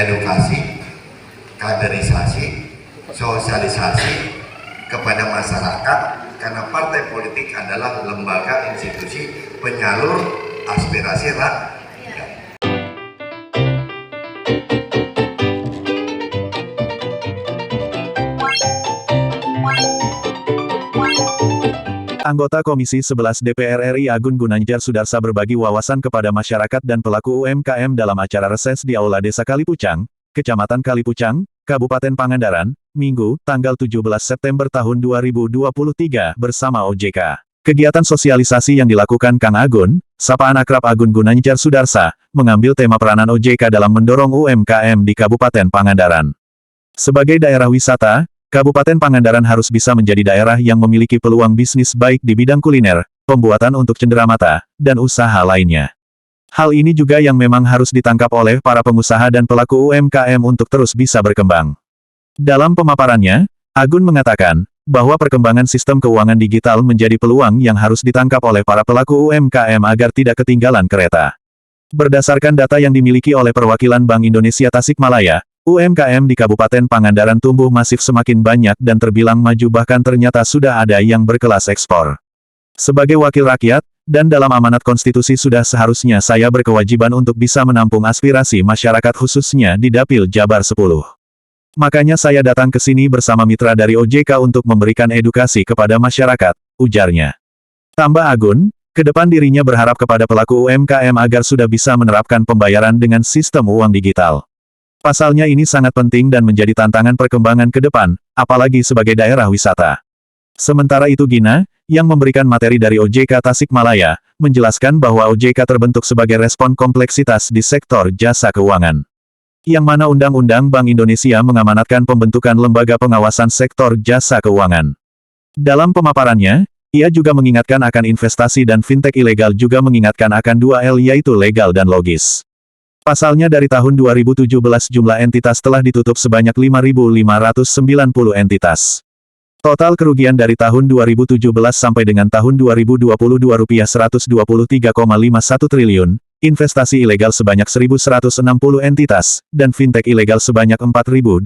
edukasi, kaderisasi, sosialisasi kepada masyarakat, karena partai politik adalah lembaga institusi penyalur aspirasi rakyat. Anggota Komisi 11 DPR RI Agun Gunanjar Sudarsa berbagi wawasan kepada masyarakat dan pelaku UMKM dalam acara reses di Aula Desa Kalipucang, Kecamatan Kalipucang, Kabupaten Pangandaran, Minggu, tanggal 17 September tahun 2023 bersama OJK. Kegiatan sosialisasi yang dilakukan Kang Agun, sapaan akrab Agun Gunanjar Sudarsa, mengambil tema peranan OJK dalam mendorong UMKM di Kabupaten Pangandaran. Sebagai daerah wisata, Kabupaten Pangandaran harus bisa menjadi daerah yang memiliki peluang bisnis baik di bidang kuliner, pembuatan untuk cenderamata, dan usaha lainnya. Hal ini juga yang memang harus ditangkap oleh para pengusaha dan pelaku UMKM untuk terus bisa berkembang. Dalam pemaparannya, Agun mengatakan bahwa perkembangan sistem keuangan digital menjadi peluang yang harus ditangkap oleh para pelaku UMKM agar tidak ketinggalan kereta. Berdasarkan data yang dimiliki oleh perwakilan Bank Indonesia Tasikmalaya, UMKM di Kabupaten Pangandaran tumbuh masif semakin banyak dan terbilang maju, bahkan ternyata sudah ada yang berkelas ekspor. Sebagai wakil rakyat, dan dalam amanat konstitusi sudah seharusnya saya berkewajiban untuk bisa menampung aspirasi masyarakat khususnya di Dapil Jabar 10. Makanya saya datang ke sini bersama mitra dari OJK untuk memberikan edukasi kepada masyarakat, ujarnya. Tambah Agun, ke depan dirinya berharap kepada pelaku UMKM agar sudah bisa menerapkan pembayaran dengan sistem uang digital. Pasalnya ini sangat penting dan menjadi tantangan perkembangan ke depan, apalagi sebagai daerah wisata. Sementara itu Gina, yang memberikan materi dari OJK Tasikmalaya, menjelaskan bahwa OJK terbentuk sebagai respon kompleksitas di sektor jasa keuangan. Yang mana Undang-Undang Bank Indonesia mengamanatkan pembentukan lembaga pengawasan sektor jasa keuangan. Dalam pemaparannya, ia juga mengingatkan akan investasi dan fintech ilegal, juga mengingatkan akan 2L yaitu legal dan logis. Pasalnya dari tahun 2017 jumlah entitas telah ditutup sebanyak 5.590 entitas. Total kerugian dari tahun 2017 sampai dengan tahun 2022 rupiah 123,51 triliun, investasi ilegal sebanyak 1.160 entitas, dan fintech ilegal sebanyak 4.265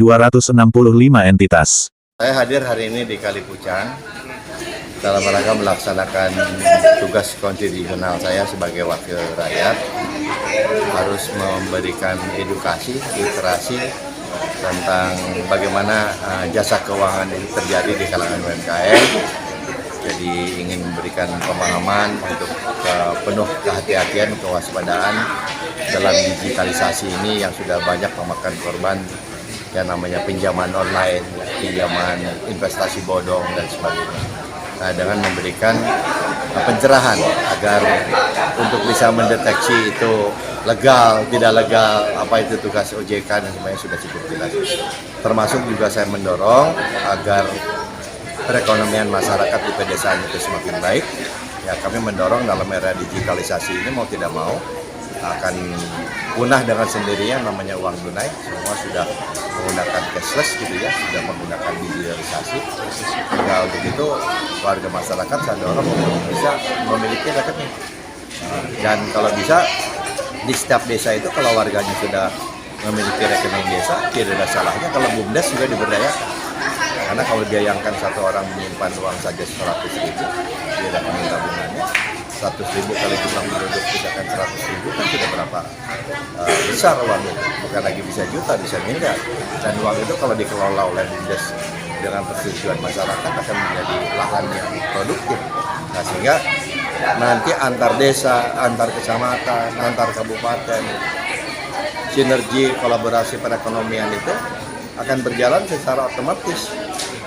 entitas. Saya hadir hari ini di Kalipucang dalam rangka melaksanakan tugas konstitusional saya sebagai wakil rakyat, harus memberikan edukasi, literasi tentang bagaimana jasa keuangan ini terjadi di kalangan UMKM. Jadi ingin memberikan pemahaman untuk penuh kehati-hatian, kewaspadaan dalam digitalisasi ini yang sudah banyak memakan korban yang namanya pinjaman online, pinjaman investasi bodong dan sebagainya. Nah, dengan memberikan pencerahan agar untuk bisa mendeteksi itu legal, tidak legal, apa itu tugas OJK dan semuanya sudah cukup jelas. Termasuk juga saya mendorong agar perekonomian masyarakat di pedesaan itu semakin baik. Ya, kami mendorong dalam era digitalisasi ini mau tidak mau akan punah dengan sendirinya namanya uang tunai. Semua sudah menggunakan cashless gitu ya, sudah menggunakan digitalisasi. Nah, untuk itu warga masyarakat saya dorong untuk bisa memiliki rekening. Dan kalau bisa di setiap desa itu kalau warganya sudah memiliki rekening desa, tidak ada salahnya kalau BUMDes juga diberdayakan. Karena kalau dibayangkan satu orang menyimpan uang saja 100.000, dia dapat tabungannya 100.000 kali jumlah penduduk misalkan 100.000 kan sudah berapa besar uang itu, bukan lagi bisa juta, bisa miliar. Dan uang itu kalau dikelola oleh BUMDes dengan persetujuan masyarakat akan menjadi lahan yang produktif. Nah, sehingga nanti antar desa, antar kecamatan, antar kabupaten, sinergi kolaborasi perekonomian itu akan berjalan secara otomatis.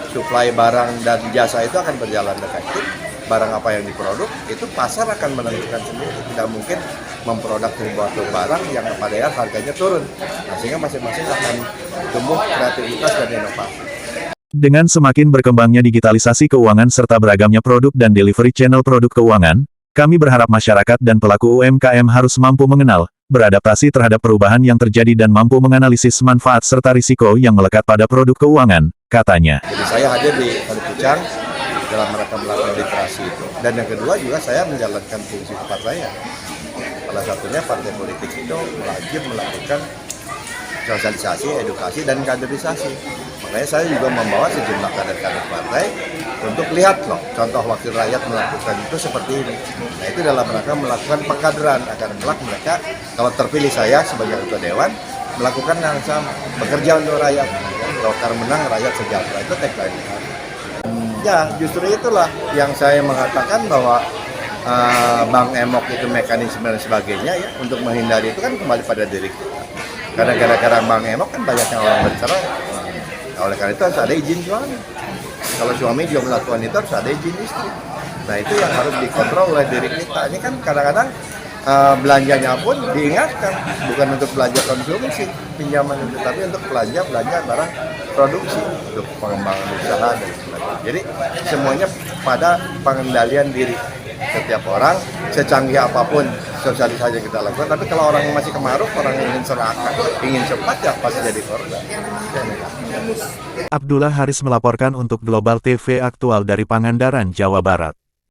Suplai barang dan jasa itu akan berjalan efektif. Barang apa yang diproduk, itu pasar akan menentukan sendiri. Tidak mungkin memproduk sebuah barang yang pada harganya turun. Nah, sehingga masing-masing akan tumbuh kreativitas dan inovasi. Dengan semakin berkembangnya digitalisasi keuangan serta beragamnya produk dan delivery channel produk keuangan, kami berharap masyarakat dan pelaku UMKM harus mampu mengenal, beradaptasi terhadap perubahan yang terjadi dan mampu menganalisis manfaat serta risiko yang melekat pada produk keuangan, katanya. Jadi saya hadir di Kalipucang dalam rangka melakukan literasi itu. Dan yang kedua juga saya menjalankan fungsi kepada saya. Salah satunya partai politik itu wajib melakukan sosialisasi, edukasi, dan kaderisasi. Makanya saya juga membawa sejumlah kader-kader partai untuk lihat loh, contoh wakil rakyat melakukan itu seperti ini. Nah itu dalam rangka melakukan pengkaderan agar kelak mereka kalau terpilih saya sebagai ketua dewan melakukan yang sama, bekerja untuk rakyat. Golkar menang, rakyat sejahtera, itu tagline. Ya justru itulah yang saya mengatakan bahwa Bang Emok itu mekanisme dan sebagainya ya untuk menghindari itu kan kembali pada diri kita. Karena gara-gara Bang Emok kan banyak yang orang bercerai. Nah, oleh karena itu harus ada izin suami. Kalau suami juga melakukan itu harus ada izin istri. Nah itu yang harus dikontrol oleh diri kita. Ini kan kadang-kadang belanjanya pun diingatkan bukan untuk belanja konsumsi pinjaman itu, tapi untuk belanja barang produksi untuk pengembangan usaha dan sebagainya. Jadi semuanya pada pengendalian diri setiap orang, secanggih apapun sosialisasi yang kita lakukan. Tapi kalau orang masih kemaruk, orang ingin serakah, ingin cepat ya pasti jadi korban. Abdullah Haris melaporkan untuk Global TV Aktual dari Pangandaran, Jawa Barat.